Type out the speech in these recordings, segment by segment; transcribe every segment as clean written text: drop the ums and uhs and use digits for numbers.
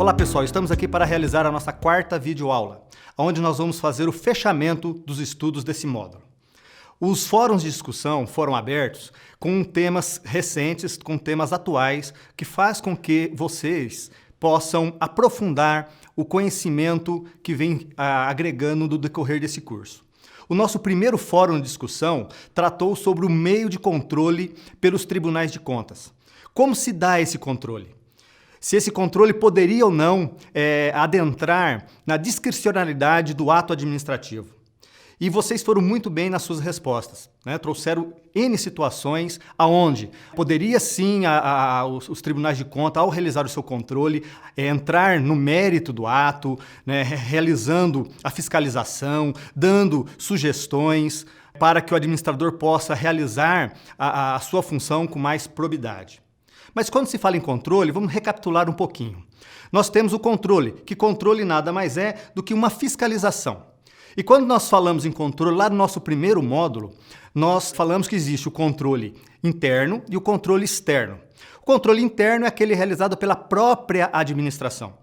Olá pessoal, estamos aqui para realizar a nossa quarta videoaula, onde nós vamos fazer o fechamento dos estudos desse módulo. Os fóruns de discussão foram abertos com temas recentes, com temas atuais, que faz com que vocês possam aprofundar o conhecimento que vem agregando no decorrer desse curso. O nosso primeiro fórum de discussão tratou sobre o meio de controle pelos tribunais de contas. Como se dá esse controle? Se esse controle poderia ou não adentrar na discricionalidade do ato administrativo. E vocês foram muito bem nas suas respostas, né? Trouxeram N situações onde poderia sim os tribunais de contas, ao realizar o seu controle, entrar no mérito do ato, né? Realizando a fiscalização, dando sugestões para que o administrador possa realizar a sua função com mais probidade. Mas quando se fala em controle, vamos recapitular um pouquinho. Nós temos o controle, que controle nada mais é do que uma fiscalização. E quando nós falamos em controle, lá no nosso primeiro módulo, nós falamos que existe o controle interno e o controle externo. O controle interno é aquele realizado pela própria administração,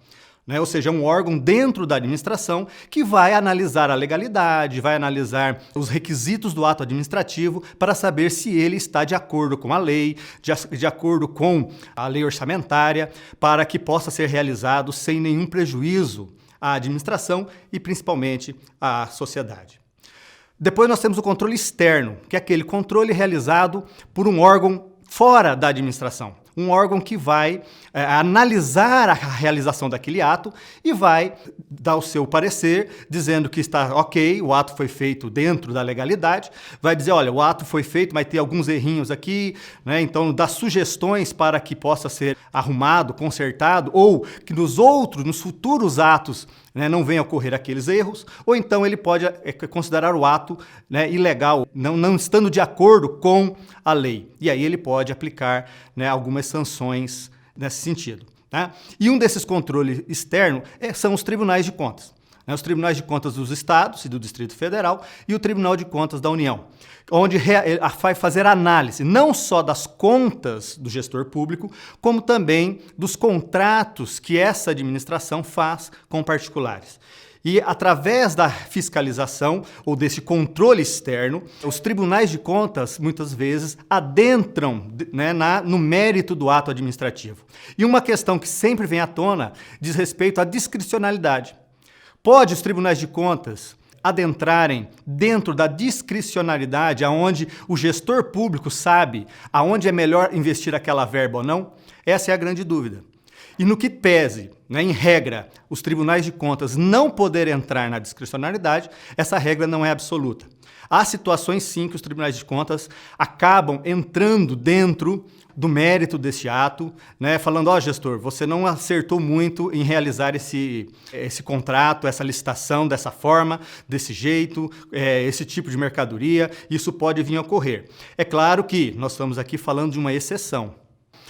né? Ou seja, é um órgão dentro da administração que vai analisar a legalidade, vai analisar os requisitos do ato administrativo para saber se ele está de acordo com a lei, de acordo com a lei orçamentária, para que possa ser realizado sem nenhum prejuízo à administração e principalmente à sociedade. Depois nós temos o controle externo, que é aquele controle realizado por um órgão fora da administração. Um órgão que vai analisar a realização daquele ato e vai dar o seu parecer, dizendo que está ok, o ato foi feito dentro da legalidade, vai dizer, olha, o ato foi feito, mas tem alguns errinhos aqui, né? Então dá sugestões para que possa ser arrumado, consertado, ou que nos futuros atos, né, não venham a ocorrer aqueles erros, ou então ele pode considerar o ato, né, ilegal, não estando de acordo com a lei. E aí ele pode aplicar, né, algumas sanções nesse sentido, né? E um desses controles externos são os tribunais de contas. Né, os tribunais de contas dos estados e do Distrito Federal e o Tribunal de Contas da União, onde vai fazer análise não só das contas do gestor público, como também dos contratos que essa administração faz com particulares. E através da fiscalização ou desse controle externo, os tribunais de contas muitas vezes adentram, né, no mérito do ato administrativo. E uma questão que sempre vem à tona diz respeito à discricionalidade. Pode os tribunais de contas adentrarem dentro da discricionalidade, aonde o gestor público sabe aonde é melhor investir aquela verba ou não? Essa é a grande dúvida. E no que pese, né, em regra, os tribunais de contas não poderem entrar na discricionalidade, essa regra não é absoluta. Há situações, sim, que os tribunais de contas acabam entrando dentro do mérito desse ato, né, falando, ó, gestor, você não acertou muito em realizar esse contrato, essa licitação dessa forma, desse jeito, esse tipo de mercadoria, isso pode vir a ocorrer. É claro que nós estamos aqui falando de uma exceção.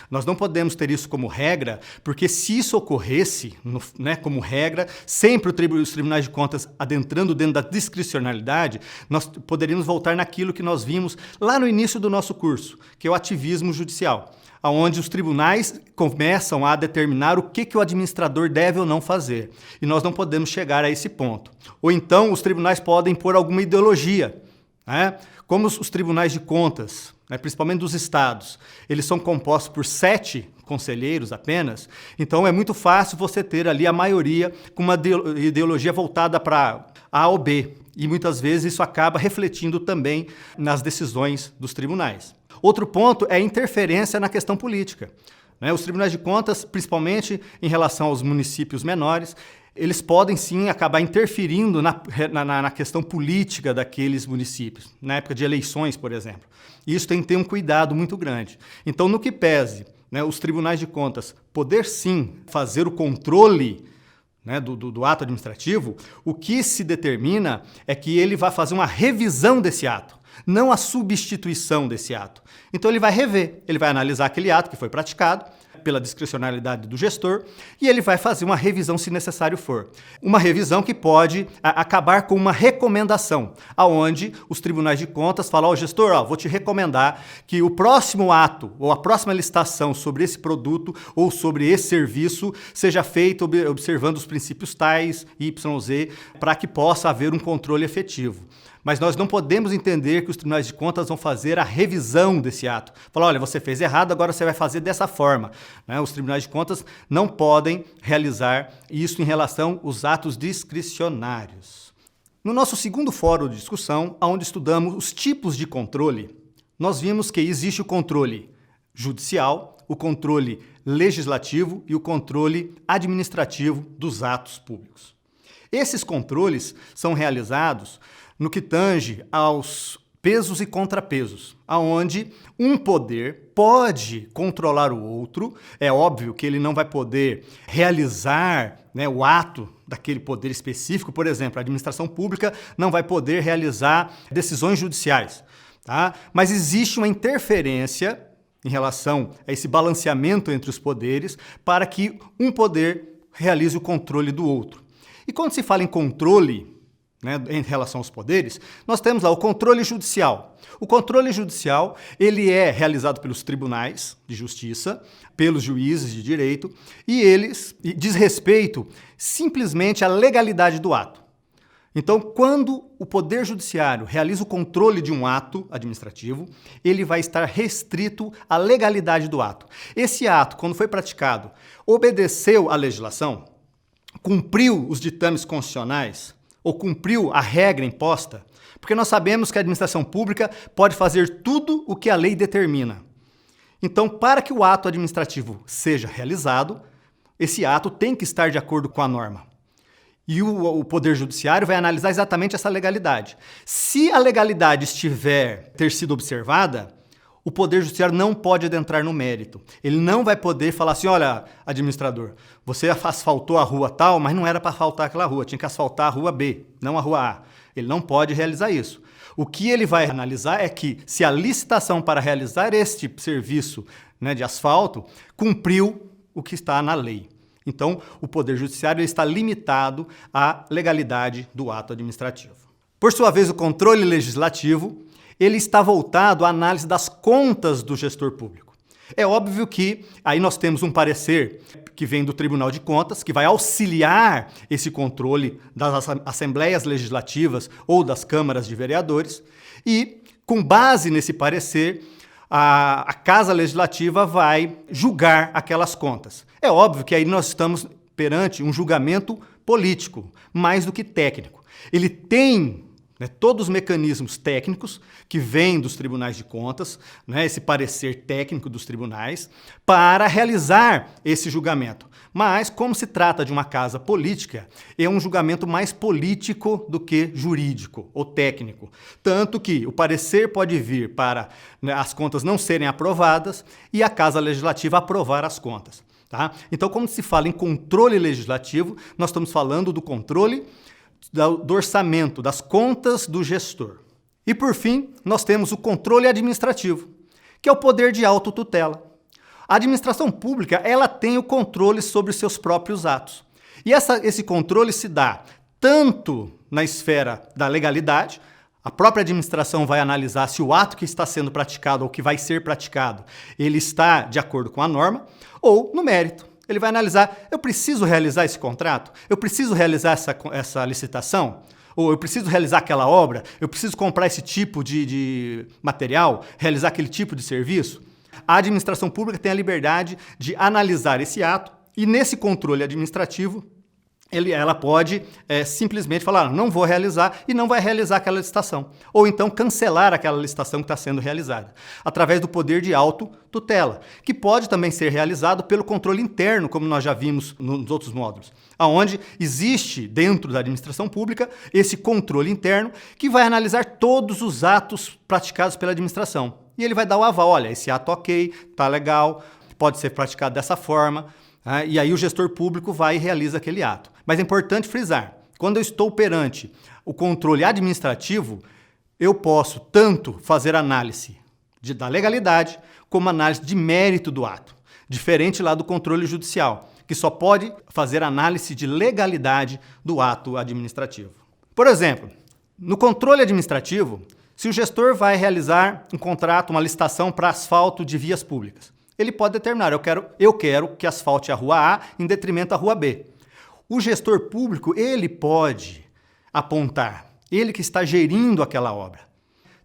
Nós não podemos ter isso como regra, porque se isso ocorresse, né, como regra, sempre os tribunais de contas adentrando dentro da discricionalidade, nós poderíamos voltar naquilo que nós vimos lá no início do nosso curso, que é o ativismo judicial, onde os tribunais começam a determinar o que o administrador deve ou não fazer. E nós não podemos chegar a esse ponto. Ou então os tribunais podem pôr alguma ideologia, né? Como os tribunais de contas, né, principalmente dos estados, eles são compostos por 7 conselheiros apenas, então é muito fácil você ter ali a maioria com uma ideologia voltada para A ou B, e muitas vezes isso acaba refletindo também nas decisões dos tribunais. Outro ponto é a interferência na questão política. Né? Os tribunais de contas, principalmente em relação aos municípios menores, eles podem sim acabar interferindo na questão política daqueles municípios, na época de eleições, por exemplo. E isso tem que ter um cuidado muito grande. Então, no que pese, né, os tribunais de contas poder sim fazer o controle, né, do ato administrativo, o que se determina é que ele vai fazer uma revisão desse ato, não a substituição desse ato. Então ele vai rever, ele vai analisar aquele ato que foi praticado, pela discricionalidade do gestor, e ele vai fazer uma revisão se necessário for. Uma revisão que pode acabar com uma recomendação, aonde os tribunais de contas falam ao gestor, vou te recomendar que o próximo ato ou a próxima licitação sobre esse produto ou sobre esse serviço seja feito observando os princípios tais, YZ, para que possa haver um controle efetivo. Mas nós não podemos entender que os tribunais de contas vão fazer a revisão desse ato. Falar, olha, você fez errado, agora você vai fazer dessa forma. Os tribunais de contas não podem realizar isso em relação aos atos discricionários. No nosso segundo fórum de discussão, onde estudamos os tipos de controle, nós vimos que existe o controle judicial, o controle legislativo e o controle administrativo dos atos públicos. Esses controles são realizados no que tange aos pesos e contrapesos, aonde um poder pode controlar o outro. É óbvio que ele não vai poder realizar o ato daquele poder específico. Por exemplo, a administração pública não vai poder realizar decisões judiciais, tá? Mas existe uma interferência em relação a esse balanceamento entre os poderes para que um poder realize o controle do outro. E quando se fala em controle, em relação aos poderes, nós temos lá o controle judicial. O controle judicial, ele é realizado pelos tribunais de justiça, pelos juízes de direito, e eles diz respeito simplesmente à legalidade do ato. Então, quando o Poder Judiciário realiza o controle de um ato administrativo, ele vai estar restrito à legalidade do ato. Esse ato, quando foi praticado, obedeceu à legislação, cumpriu os ditames constitucionais, ou cumpriu a regra imposta, porque nós sabemos que a administração pública pode fazer tudo o que a lei determina. Então, para que o ato administrativo seja realizado, esse ato tem que estar de acordo com a norma. E o Poder Judiciário vai analisar exatamente essa legalidade. Se a legalidade ter sido observada, o Poder Judiciário não pode adentrar no mérito. Ele não vai poder falar assim, olha, administrador, você asfaltou a rua tal, mas não era para asfaltar aquela rua, tinha que asfaltar a rua B, não a rua A. Ele não pode realizar isso. O que ele vai analisar é que se a licitação para realizar este serviço de asfalto cumpriu o que está na lei. Então, o Poder Judiciário está limitado à legalidade do ato administrativo. Por sua vez, o controle legislativo, ele está voltado à análise das contas do gestor público. É óbvio que aí nós temos um parecer que vem do Tribunal de Contas, que vai auxiliar esse controle das assembleias legislativas ou das câmaras de vereadores, e, com base nesse parecer, a Casa Legislativa vai julgar aquelas contas. É óbvio que aí nós estamos perante um julgamento político, mais do que técnico. Ele tem todos os mecanismos técnicos que vêm dos tribunais de contas, esse parecer técnico dos tribunais, para realizar esse julgamento. Mas, como se trata de uma casa política, é um julgamento mais político do que jurídico ou técnico. Tanto que o parecer pode vir para as contas não serem aprovadas e a Casa Legislativa aprovar as contas. Tá? Então, quando se fala em controle legislativo, nós estamos falando do controle do orçamento, das contas do gestor. E, por fim, nós temos o controle administrativo, que é o poder de autotutela. A administração pública, ela tem o controle sobre os seus próprios atos. E esse controle se dá tanto na esfera da legalidade, a própria administração vai analisar se o ato que está sendo praticado ou que vai ser praticado, ele está de acordo com a norma, ou no mérito. Ele vai analisar, eu preciso realizar esse contrato? Eu preciso realizar essa licitação? Ou eu preciso realizar aquela obra? Eu preciso comprar esse tipo de material? Realizar aquele tipo de serviço? A administração pública tem a liberdade de analisar esse ato e, nesse controle administrativo, ela pode simplesmente falar, não vou realizar e não vai realizar aquela licitação. Ou então cancelar aquela licitação que está sendo realizada, através do poder de autotutela, que pode também ser realizado pelo controle interno, como nós já vimos nos outros módulos, onde existe dentro da administração pública esse controle interno que vai analisar todos os atos praticados pela administração. E ele vai dar o aval, olha, esse ato ok, tá legal, pode ser praticado dessa forma, e aí o gestor público vai e realiza aquele ato. Mas é importante frisar, quando eu estou perante o controle administrativo, eu posso tanto fazer análise da legalidade, como análise de mérito do ato. diferente lá do controle judicial, que só pode fazer análise de legalidade do ato administrativo. Por exemplo, no controle administrativo, se o gestor vai realizar um contrato, uma licitação para asfalto de vias públicas, ele pode determinar, eu quero que asfalte a rua A em detrimento da rua B. O gestor público, ele pode apontar, ele que está gerindo aquela obra.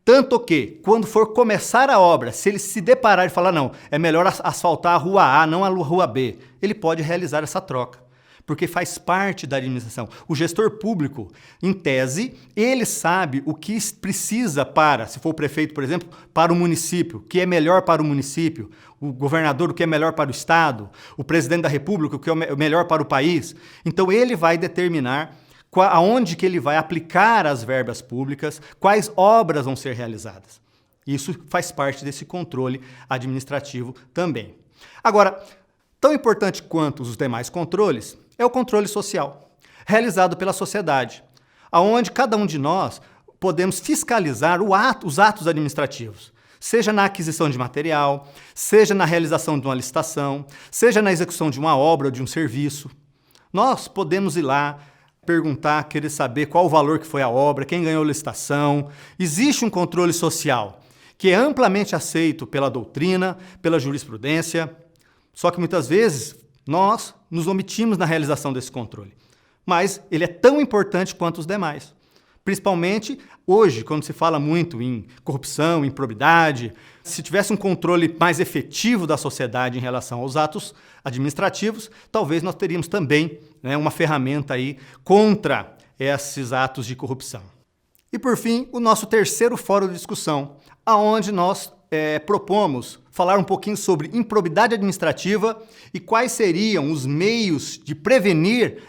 Tanto que, quando for começar a obra, se ele se deparar e falar, não, é melhor asfaltar a rua A, não a rua B, ele pode realizar essa troca, porque faz parte da administração. O gestor público, em tese, ele sabe o que precisa para, se for o prefeito, por exemplo, para o município, o que é melhor para o município, o governador, o que é melhor para o estado, o presidente da república, o que é melhor para o país. Então, ele vai determinar aonde que ele vai aplicar as verbas públicas, quais obras vão ser realizadas. Isso faz parte desse controle administrativo também. Agora, tão importante quanto os demais controles é o controle social, realizado pela sociedade, aonde cada um de nós podemos fiscalizar os atos administrativos, seja na aquisição de material, seja na realização de uma licitação, seja na execução de uma obra ou de um serviço. Nós podemos ir lá, perguntar, querer saber qual o valor que foi a obra, quem ganhou a licitação. Existe um controle social que é amplamente aceito pela doutrina, pela jurisprudência, só que muitas vezes nós nos omitimos na realização desse controle. Mas ele é tão importante quanto os demais. Principalmente hoje, quando se fala muito em corrupção, em improbidade, se tivesse um controle mais efetivo da sociedade em relação aos atos administrativos, talvez nós teríamos também, uma ferramenta aí contra esses atos de corrupção. E por fim, o nosso terceiro fórum de discussão, aonde nós propomos falar um pouquinho sobre improbidade administrativa e quais seriam os meios de prevenir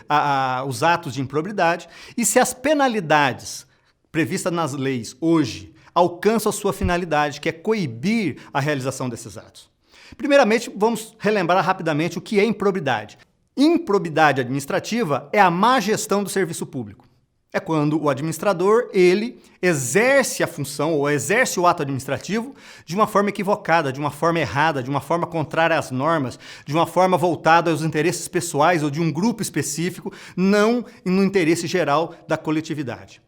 os atos de improbidade e se as penalidades previstas nas leis hoje alcançam a sua finalidade, que é coibir a realização desses atos. Primeiramente, vamos relembrar rapidamente o que é improbidade. Improbidade administrativa é a má gestão do serviço público. É quando o administrador, ele exerce a função ou exerce o ato administrativo de uma forma equivocada, de uma forma errada, de uma forma contrária às normas, de uma forma voltada aos interesses pessoais ou de um grupo específico, não no interesse geral da coletividade.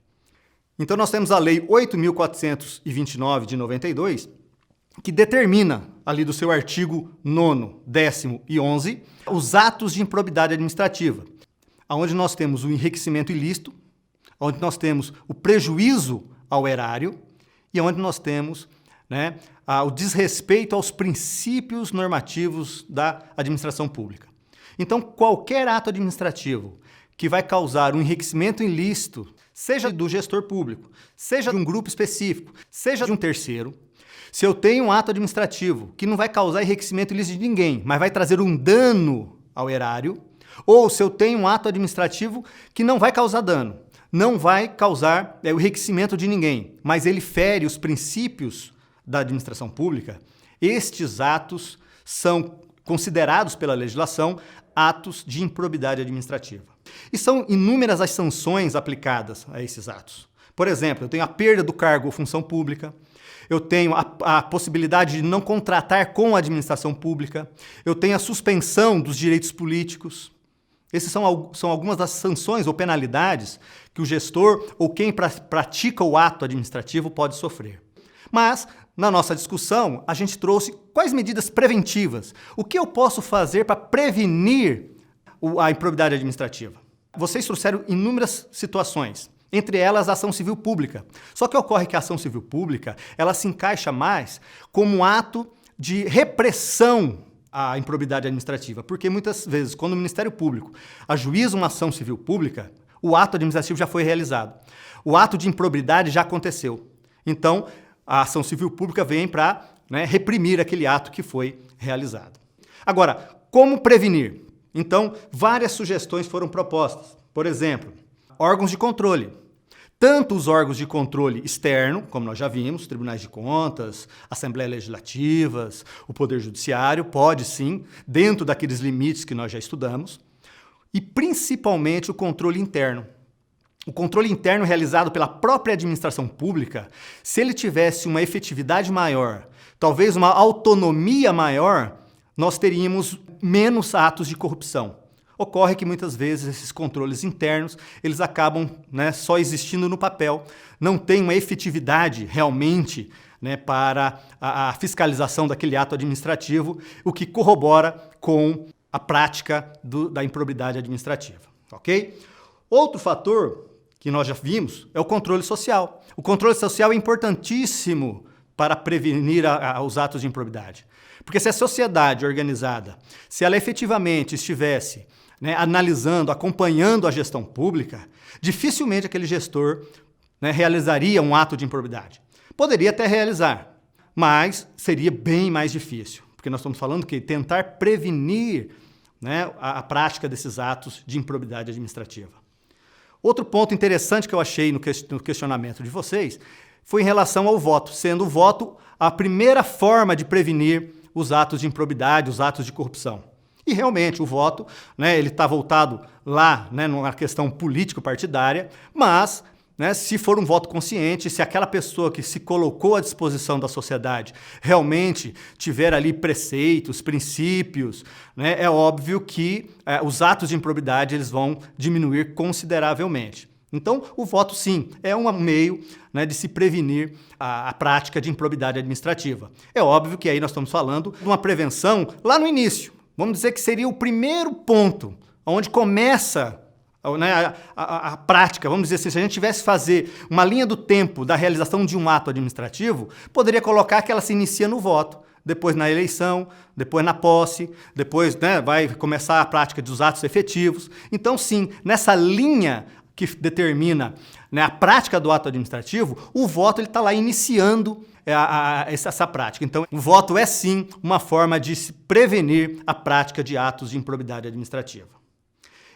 Então nós temos a Lei 8.429 de 92, que determina, ali do seu artigo 9º, 10º e 11º, os atos de improbidade administrativa, onde nós temos o enriquecimento ilícito, onde nós temos o prejuízo ao erário e onde nós temos o desrespeito aos princípios normativos da administração pública. Então, qualquer ato administrativo que vai causar um enriquecimento ilícito, seja do gestor público, seja de um grupo específico, seja de um terceiro, se eu tenho um ato administrativo que não vai causar enriquecimento ilícito de ninguém, mas vai trazer um dano ao erário, ou se eu tenho um ato administrativo que não vai causar dano, não vai causar o enriquecimento de ninguém, mas ele fere os princípios da administração pública, estes atos são considerados pela legislação atos de improbidade administrativa. E são inúmeras as sanções aplicadas a esses atos. Por exemplo, eu tenho a perda do cargo ou função pública, eu tenho a possibilidade de não contratar com a administração pública, eu tenho a suspensão dos direitos políticos. Essas são algumas das sanções ou penalidades que o gestor ou quem pratica o ato administrativo pode sofrer. Mas, na nossa discussão, a gente trouxe quais medidas preventivas. O que eu posso fazer para prevenir a improbidade administrativa? Vocês trouxeram inúmeras situações, entre elas a ação civil pública. Só que ocorre que a ação civil pública ela se encaixa mais como um ato de repressão à improbidade administrativa, porque muitas vezes, quando o Ministério Público ajuiza uma ação civil pública, o ato administrativo já foi realizado. O ato de improbidade já aconteceu. Então, a ação civil pública vem para reprimir aquele ato que foi realizado. Agora, como prevenir? Então, várias sugestões foram propostas. Por exemplo, órgãos de controle. Tanto os órgãos de controle externo, como nós já vimos, tribunais de contas, assembleias legislativas, o Poder Judiciário, pode sim, dentro daqueles limites que nós já estudamos, e principalmente o controle interno. O controle interno realizado pela própria administração pública, se ele tivesse uma efetividade maior, talvez uma autonomia maior, nós teríamos menos atos de corrupção. Ocorre que muitas vezes esses controles internos, eles acabam, né, só existindo no papel, não tem uma efetividade realmente, né, para a fiscalização daquele ato administrativo, o que corrobora com a prática da improbidade administrativa, ok? Outro fator que nós já vimos é o controle social. O controle social é importantíssimo para prevenir os atos de improbidade. Porque se a sociedade organizada, se ela efetivamente estivesse, né, analisando, acompanhando a gestão pública, dificilmente aquele gestor, né, realizaria um ato de improbidade. Poderia até realizar, mas seria bem mais difícil, porque nós estamos falando que tentar prevenir, né, a prática desses atos de improbidade administrativa. Outro ponto interessante que eu achei no questionamento de vocês foi em relação ao voto, sendo o voto a primeira forma de prevenir os atos de improbidade, os atos de corrupção. E realmente o voto, né, ele está voltado lá, né, numa questão político-partidária, mas, né, se for um voto consciente, se aquela pessoa que se colocou à disposição da sociedade realmente tiver ali preceitos, princípios, né, é óbvio que os atos de improbidade eles vão diminuir consideravelmente. Então, o voto, sim, é um meio, né, de se prevenir a prática de improbidade administrativa. É óbvio que aí nós estamos falando de uma prevenção lá no início. Vamos dizer que seria o primeiro ponto, onde começa, né, a prática. Vamos dizer assim, se a gente tivesse que fazer uma linha do tempo da realização de um ato administrativo, poderia colocar que ela se inicia no voto, depois na eleição, depois na posse, depois, né, vai começar a prática dos atos efetivos. Então, sim, nessa linha que determina, né, a prática do ato administrativo, o voto está lá iniciando essa prática. Então, o voto é sim uma forma de se prevenir a prática de atos de improbidade administrativa.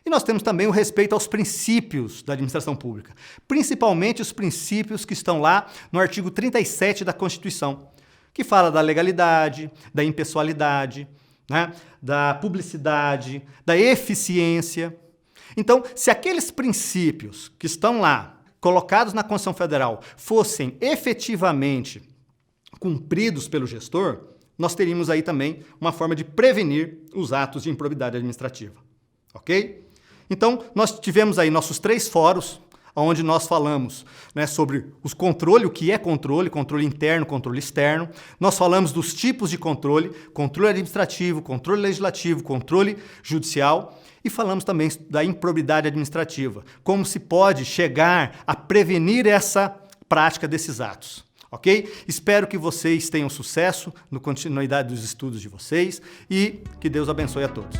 E nós temos também o respeito aos princípios da administração pública, principalmente os princípios que estão lá no artigo 37 da Constituição, que fala da legalidade, da impessoalidade, né, da publicidade, da eficiência. Então, se aqueles princípios que estão lá, colocados na Constituição Federal, fossem efetivamente cumpridos pelo gestor, nós teríamos aí também uma forma de prevenir os atos de improbidade administrativa. Ok? Então, nós tivemos aí nossos 3 fóruns, onde nós falamos, né, sobre os controles, o que é controle, controle interno, controle externo. Nós falamos dos tipos de controle, controle administrativo, controle legislativo, controle judicial. E falamos também da improbidade administrativa, como se pode chegar a prevenir essa prática desses atos. Ok? Espero que vocês tenham sucesso na continuidade dos estudos de vocês e que Deus abençoe a todos.